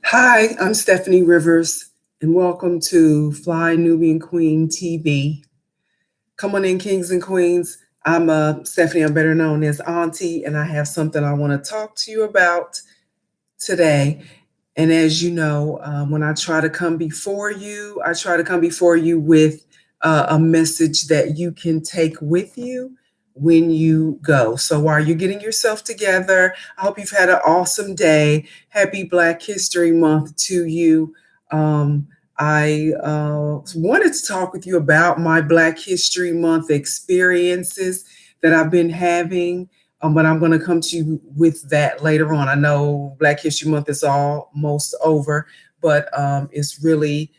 Hi, I'm Stephanie Rivers, and welcome to Fly Nubian Queen TV. Come on in, kings and queens. I'm Stephanie. I'm better known as Auntie, and I have something I want to talk to you about today. And as you know, when I try to come before you, I try to come before you with a message that you can take with you when you go. So while you're getting yourself together, I hope you've had an awesome day. Happy Black History Month to you. I wanted to talk with you about my Black History Month experiences that I've been having, but I'm going to come to you with that later on. I know Black History Month is almost over, but it's really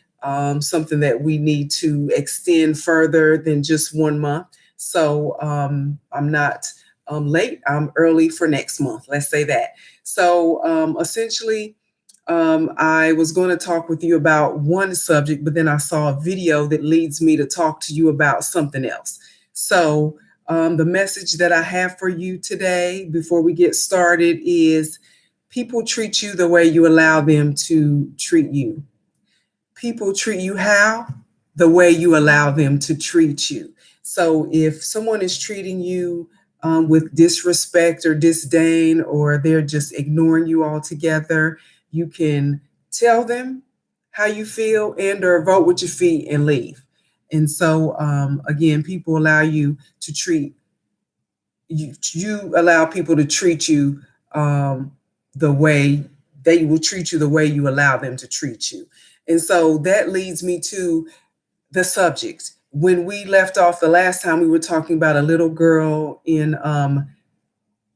something that we need to extend further than just 1 month. So I'm not late. I'm early for next month. Let's say that. So essentially, I was going to talk with you about one subject, but then I saw a video that leads me to talk to you about something else. So the message that I have for you today before we get started is people treat you the way you allow them to treat you. People treat you how? The way you allow them to treat you. So if someone is treating you with disrespect or disdain, or they're just ignoring you altogether, you can tell them how you feel and or vote with your feet and leave. And so again, people allow you to treat you allow people to treat you the way they will treat you, the way you allow them to treat you. And so that leads me to the subject. When we left off the last time, we were talking about a little girl in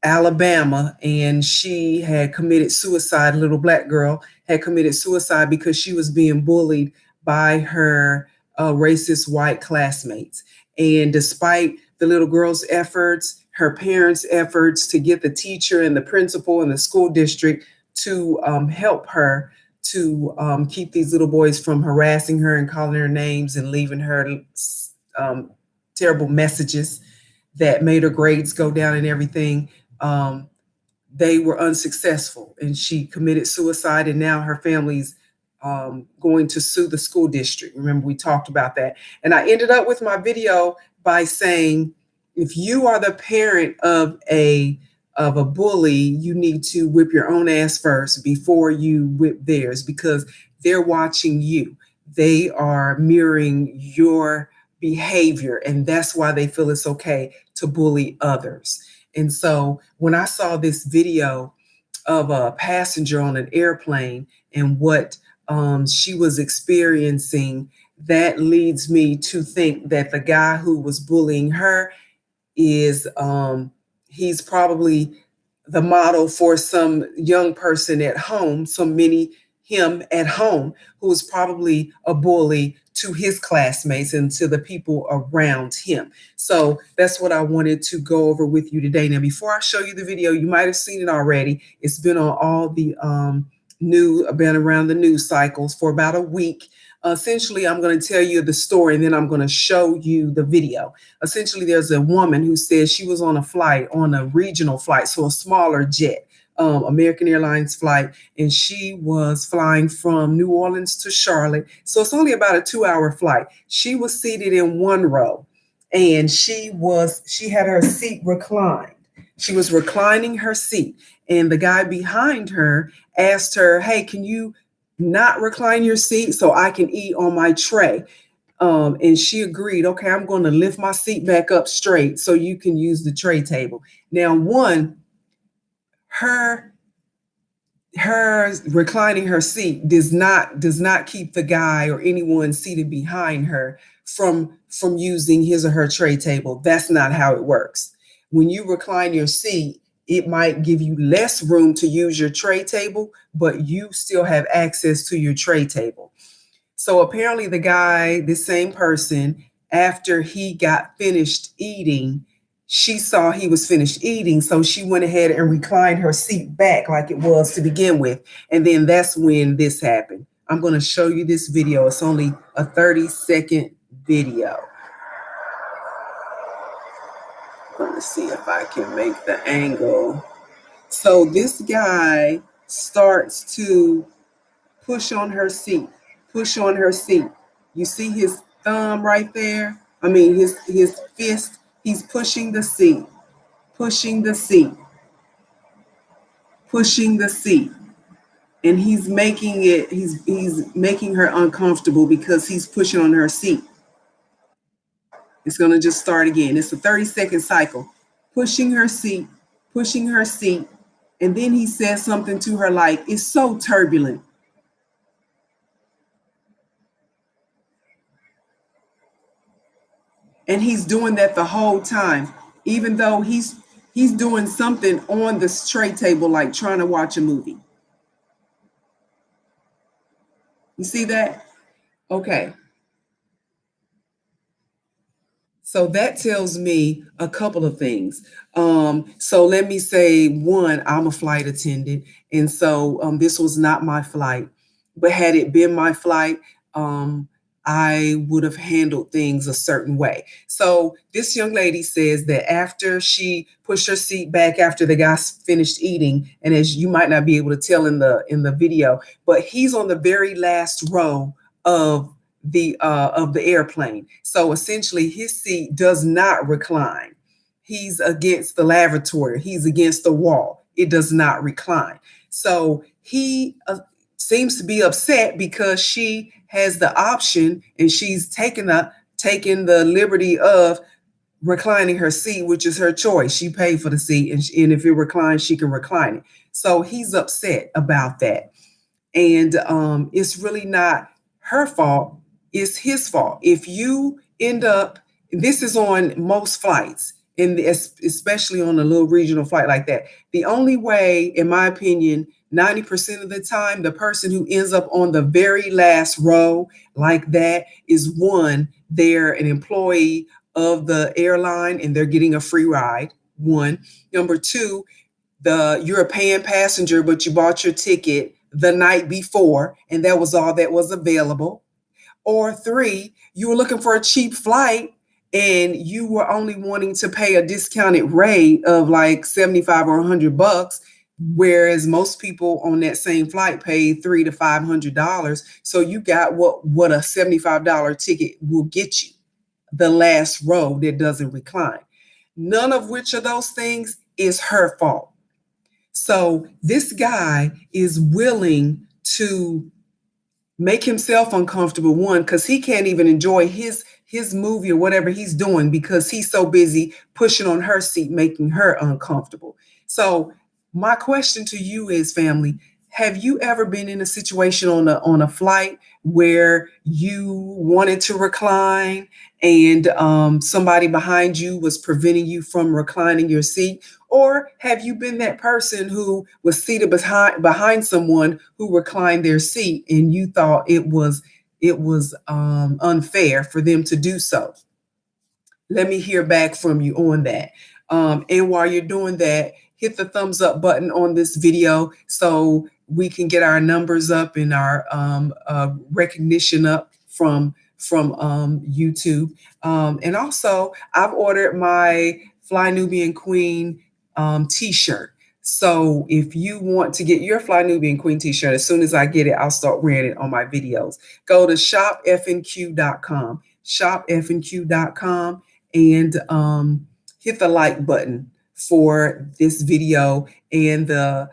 Alabama, and she had committed suicide. A little Black girl had committed suicide because she was being bullied by her racist white classmates. And despite the little girl's efforts, her parents' efforts to get the teacher and the principal and the school district to help her to keep these little boys from harassing her and calling her names and leaving her terrible messages that made her grades go down and everything, they were unsuccessful, and she committed suicide. And now her family's going to sue the school district. Remember, we talked about that. And I ended up with my video by saying, if you are the parent of a bully, you need to whip your own ass first before you whip theirs, because they're watching you. They are mirroring your behavior, and that's why they feel it's okay to bully others. And so when I saw this video of a passenger on an airplane and what she was experiencing, that leads me to think that the guy who was bullying her is he's probably the model for some young person at home, some mini him at home, who is probably a bully to his classmates and to the people around him. So that's what I wanted to go over with you today. Now, before I show you the video, you might have seen it already. It's been on all the been around the news cycles for about a week. Essentially, I'm going to tell you the story and then I'm going to show you the video. Essentially, there's a woman who says she was on a flight, on a regional flight, so a smaller jet, American Airlines flight, and she was flying from New Orleans to Charlotte. So it's only about a 2-hour flight. She was seated in one row, and she had her seat reclined. She was reclining her seat, and the guy behind her asked her, "Hey, can you not recline your seat so I can eat on my tray?" And she agreed. "Okay, I'm going to lift my seat back up straight so you can use the tray table." Now, her reclining her seat does not keep the guy or anyone seated behind her from using his or her tray table. That's not how it works. When you recline your seat, it might give you less room to use your tray table, but you still have access to your tray table. So apparently the guy, this same person, after he got finished eating, she saw he was finished eating, so she went ahead and reclined her seat back like it was to begin with. And then that's when this happened. I'm going to show you this video. It's only a 30-second video. I'm going to see if I can make the angle. So this guy starts to push on her seat, push on her seat. You see his thumb right there? I mean, his fist. He's pushing the seat, pushing the seat, pushing the seat. And he's making it, he's making her uncomfortable because he's pushing on her seat. It's gonna just start again. It's a 30-second cycle. Pushing her seat, pushing her seat. And then he says something to her like, it's so turbulent. And he's doing that the whole time, even though he's doing something on the tray table, like trying to watch a movie. You see that? Okay. So that tells me a couple of things. So let me say, one, I'm a flight attendant, and so this was not my flight. But had it been my flight, um, I would have handled things a certain way. So this young lady says that after she pushed her seat back after the guy finished eating, and as you might not be able to tell in the video, but he's on the very last row of the airplane. So essentially his seat does not recline. He's against the lavatory. He's against the wall. It does not recline. So he seems to be upset because she has the option and she's taken the liberty of reclining her seat, which is her choice. She paid for the seat, and if it reclines, she can recline it. So he's upset about that. And it's really not her fault, it's his fault. If you end up, this is on most flights, and especially on a little regional flight like that, the only way, in my opinion, 90% of the time, the person who ends up on the very last row like that is, one, they're an employee of the airline and they're getting a free ride. One. Number two, you're a paying passenger, but you bought your ticket the night before, and that was all that was available. Or three, you were looking for a cheap flight and you were only wanting to pay a discounted rate of like 75 or $100, whereas most people on that same flight paid $300 to $500. So you got what a $75 ticket will get you, the last row that doesn't recline. None of which of those things is her fault. So this guy is willing to make himself uncomfortable, one, because he can't even enjoy his movie or whatever he's doing because he's so busy pushing on her seat, making her uncomfortable. So my question to you is, family, have you ever been in a situation on a flight where you wanted to recline and somebody behind you was preventing you from reclining your seat? Or have you been that person who was seated behind someone who reclined their seat and you thought it was unfair for them to do so? Let me hear back from you on that. And while you're doing that, hit the thumbs up button on this video so we can get our numbers up and our recognition up from YouTube. And also, I've ordered my Fly Nubian Queen t-shirt. So if you want to get your Fly Nubian Queen t-shirt, as soon as I get it, I'll start wearing it on my videos. Go to shopfnq.com, shopfnq.com, and hit the like button for this video and the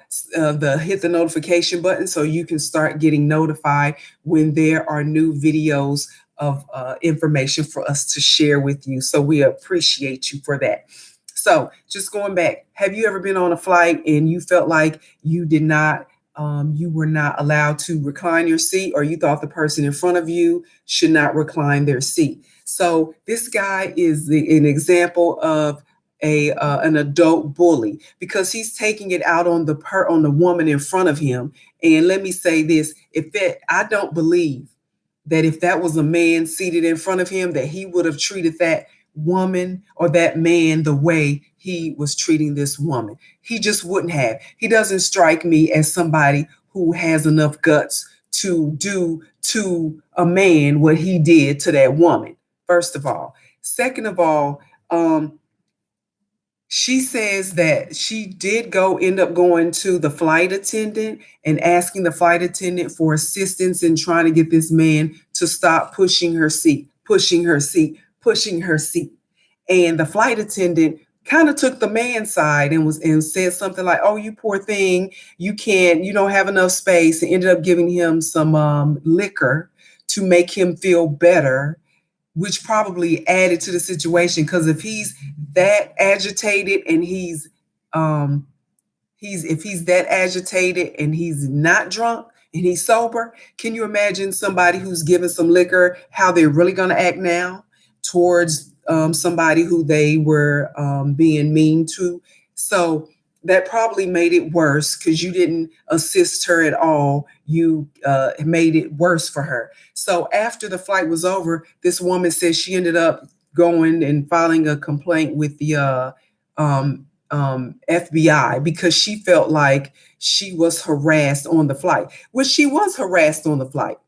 hit the notification button so you can start getting notified when there are new videos of information for us to share with you. So we appreciate you for that. So just going back, have you ever been on a flight and you felt like you were not allowed to recline your seat, or you thought the person in front of you should not recline their seat? So this guy is an example of an adult bully because he's taking it out on the woman in front of him. And let me say this: I don't believe that if that was a man seated in front of him, that he would have treated that woman or that man the way he was treating this woman. He just wouldn't have. He doesn't strike me as somebody who has enough guts to do to a man what he did to that woman, first of all. Second of all, She says that she did go end up going to the flight attendant and asking the flight attendant for assistance in trying to get this man to stop pushing her seat, pushing her seat, pushing her seat. And the flight attendant kind of took the man's side and was and said something like, "Oh, you poor thing, you don't have enough space," and ended up giving him some liquor to make him feel better, which probably added to the situation. Because if he's that agitated and um he's if he's that agitated and he's not drunk and he's sober, can you imagine somebody who's given some liquor, how they're really going to act now towards somebody who they were being mean to? So that probably made it worse because you didn't assist her at all. You made it worse for her. So after the flight was over, this woman says she ended up going and filing a complaint with the FBI because she felt like she was harassed on the flight, which she was harassed on the flight.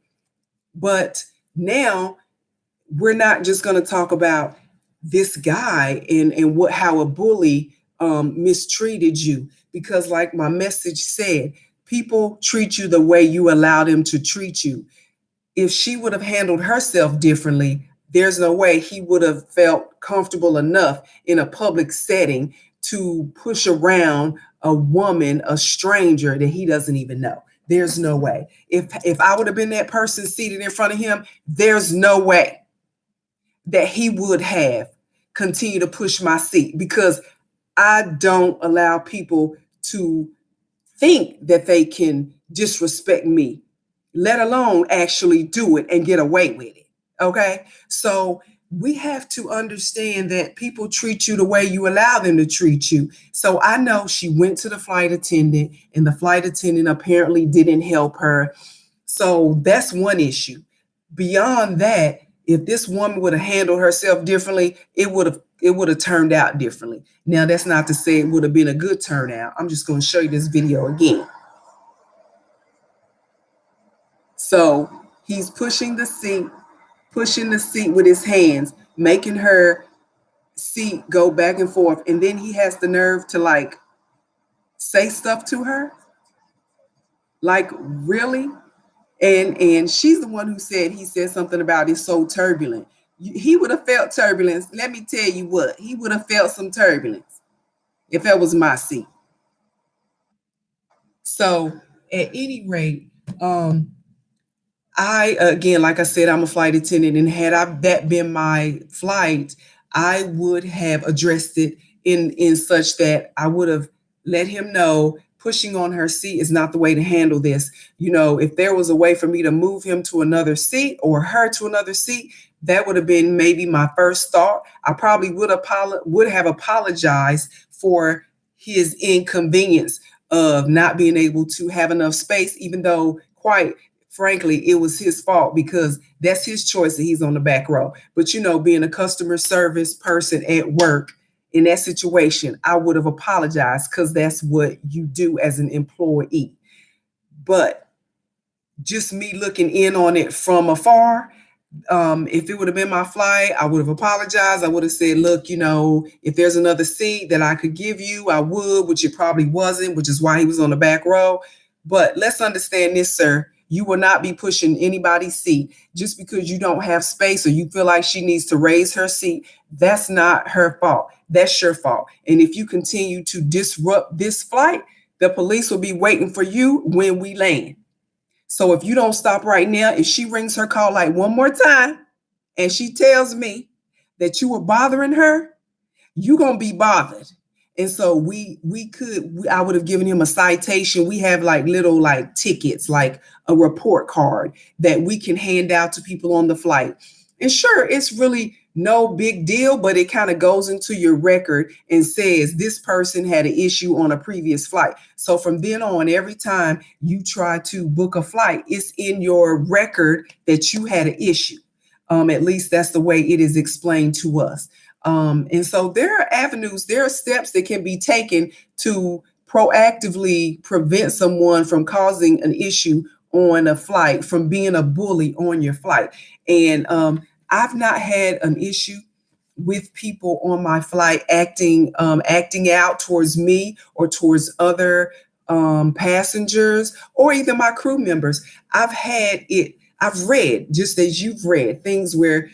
But now we're not just going to talk about this guy and what how a bully mistreated you, because like my message said, people treat you the way you allow them to treat you. If she would have handled herself differently, there's no way he would have felt comfortable enough in a public setting to push around a woman, a stranger that he doesn't even know. There's no way. If I would have been that person seated in front of him, there's no way that he would have continued to push my seat, because I don't allow people to think that they can disrespect me, let alone actually do it and get away with it. Okay. So we have to understand that people treat you the way you allow them to treat you. So I know she went to the flight attendant and the flight attendant apparently didn't help her. So that's one issue. Beyond that, if this woman would have handled herself differently, it would have turned out differently. Now, that's not to say it would have been a good turnout. I'm just going to show you this video again. So he's pushing the seat with his hands, making her seat go back and forth. And then he has the nerve to like say stuff to her. Like, really? And she's the one who said, he said something about it's so turbulent. He would have felt turbulence. Let me tell you what, he would have felt some turbulence if that was my seat. So at any rate, I again, like I said, I'm a flight attendant, and had that been my flight, I would have addressed it in such that I would have let him know pushing on her seat is not the way to handle this. If there was a way for me to move him to another seat or her to another seat, that would have been maybe my first thought. I probably would have apologized for his inconvenience of not being able to have enough space, even though quite frankly, it was his fault because that's his choice that he's on the back row. But being a customer service person at work in that situation, I would have apologized because that's what you do as an employee. But just me looking in on it from afar, if it would have been my flight, I would have apologized. I would have said, look, if there's another seat that I could give you, I would, which it probably wasn't, which is why he was on the back row. But let's understand this, sir. You will not be pushing anybody's seat just because you don't have space or you feel like she needs to raise her seat. That's not her fault. That's your fault. And if you continue to disrupt this flight, the police will be waiting for you when we land. So if you don't stop right now, if she rings her call light one more time and she tells me that you were bothering her, you're going to be bothered. And so I would have given him a citation. We have like little like tickets, like a report card that we can hand out to people on the flight. And sure, it's really no big deal, but it kind of goes into your record and says this person had an issue on a previous flight. So from then on, every time you try to book a flight, it's in your record that you had an issue. At least that's the way it is explained to us. And so there are avenues, there are steps that can be taken to proactively prevent someone from causing an issue on a flight, from being a bully on your flight. And I've not had an issue with people on my flight acting out towards me or towards other passengers or even my crew members. I've read, just as you've read, things where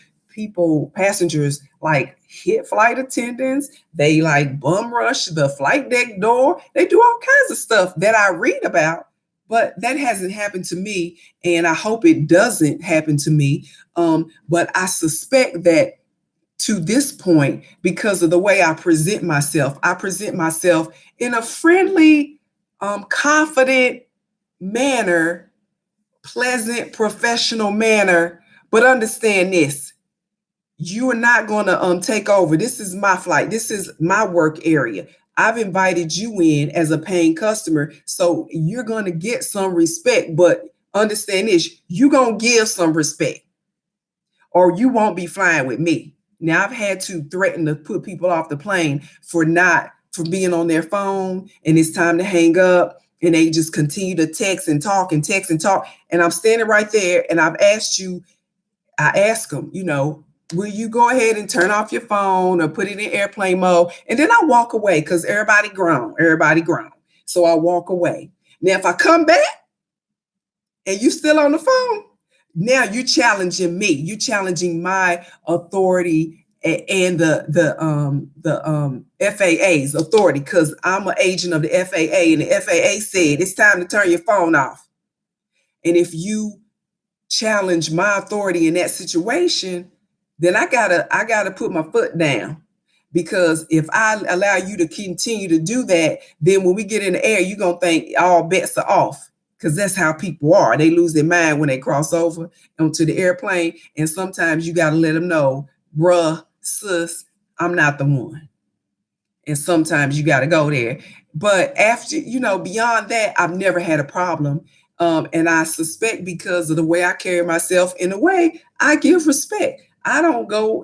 passengers like hit flight attendants, they like bum rush the flight deck door, they do all kinds of stuff that I read about, but that hasn't happened to me, and I hope it doesn't happen to me. But I suspect that to this point, because of the way I present myself in a friendly, confident manner, pleasant, professional manner. But understand this: you are not going to take over. This is my flight. This is my work area. I've invited you in as a paying customer, so you're going to get some respect. But understand this: you're going to give some respect, or you won't be flying with me. Now, I've had to threaten to put people off the plane for being on their phone, and it's time to hang up, and they just continue to text and talk and text and talk. And I'm standing right there, and I ask them, will you go ahead and turn off your phone or put it in airplane mode? And then I walk away because everybody grown. So I walk away. Now, if I come back and you still on the phone, now you're challenging me. You're challenging my authority and the FAA's authority, because I'm an agent of the FAA, and the FAA said it's time to turn your phone off. And if you challenge my authority in that situation, then I gotta put my foot down, because if I allow you to continue to do that, then when we get in the air, you're gonna think all bets are off, because that's how people are. They lose their mind when they cross over onto the airplane, and sometimes you gotta let them know, bruh, sis, I'm not the one. And sometimes you got to go there. But after, beyond that, I've never had a problem. And I suspect, because of the way I carry myself, in a way, I give respect. I don't go,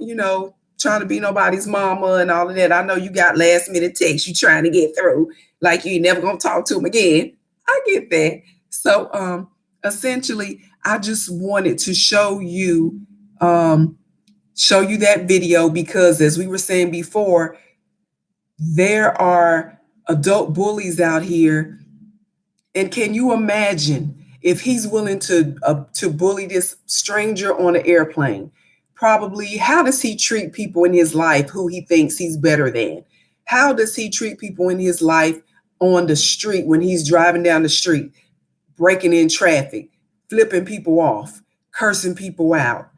trying to be nobody's mama and all of that. I know you got last minute texts you trying to get through, like you ain't never going to talk to them again. I get that. So essentially, I just wanted to show you that video, because as we were saying before, there are adult bullies out here. And can you imagine if he's willing to bully this stranger on an airplane? Probably, how does he treat people in his life who he thinks he's better than? How does he treat people in his life on the street when he's driving down the street, breaking in traffic, flipping people off, cursing people out,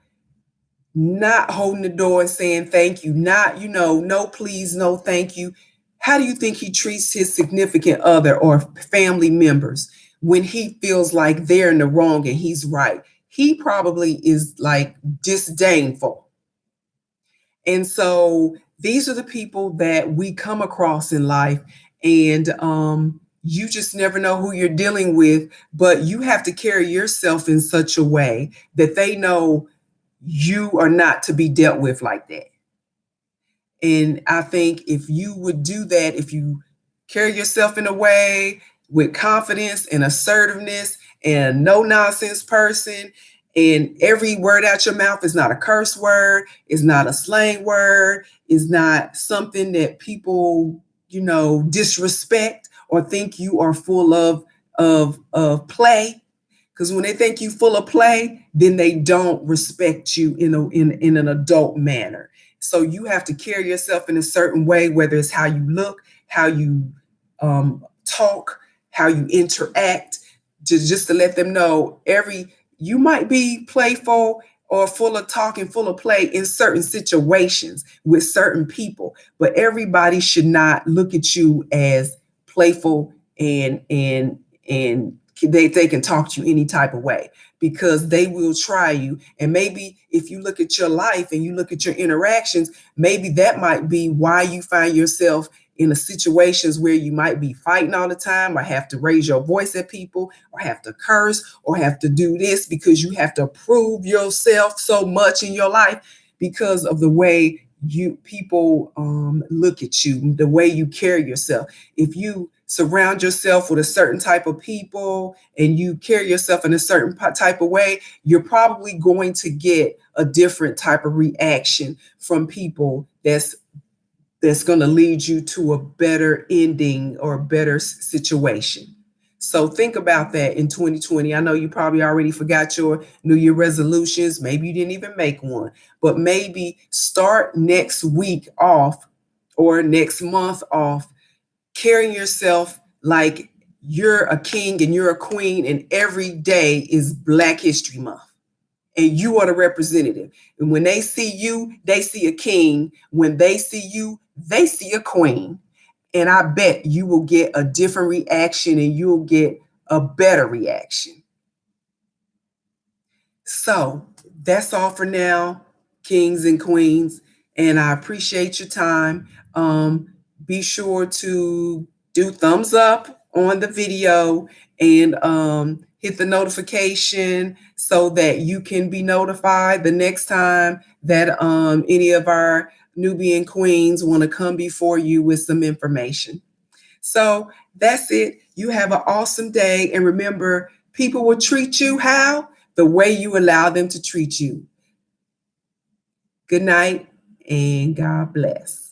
not holding the door and saying thank you, not, no please, no thank you? How do you think he treats his significant other or family members when he feels like they're in the wrong and he's right? He probably is like disdainful. And so these are the people that we come across in life, and you just never know who you're dealing with, but you have to carry yourself in such a way that they know you are not to be dealt with like that. And I think if you would do that, if you carry yourself in a way with confidence and assertiveness and no nonsense person, and every word out your mouth is not a curse word, is not a slang word, is not something that people, disrespect or think you are full of play. Because when they think you full of play, then they don't respect you in an adult manner. So you have to carry yourself in a certain way, whether it's how you look, how you talk, how you interact, just to let them know you might be playful or full of talk and full of play in certain situations with certain people, but everybody should not look at you as playful and they can talk to you any type of way, because they will try you. And maybe if you look at your life and you look at your interactions, maybe that might be why you find yourself in the situations where you might be fighting all the time, or have to raise your voice at people, or have to curse, or have to do this, because you have to prove yourself so much in your life because of the way people look at you, the way you carry yourself. If you surround yourself with a certain type of people and you carry yourself in a certain type of way, you're probably going to get a different type of reaction from people that's going to lead you to a better ending or a better situation. So think about that in 2020. I know you probably already forgot your New Year resolutions. Maybe you didn't even make one, but maybe start next week off or next month off carrying yourself like you're a king and you're a queen, and every day is Black History Month. And you are the representative. And when they see you, they see a king. When they see you, they see a queen. And I bet you will get a different reaction and you'll get a better reaction. So that's all for now, kings and queens. And I appreciate your time. Be sure to do thumbs up on the video and hit the notification so that you can be notified the next time that any of our Nubian queens want to come before you with some information. So that's it. You have an awesome day. And remember, people will treat you how? The way you allow them to treat you. Good night and God bless.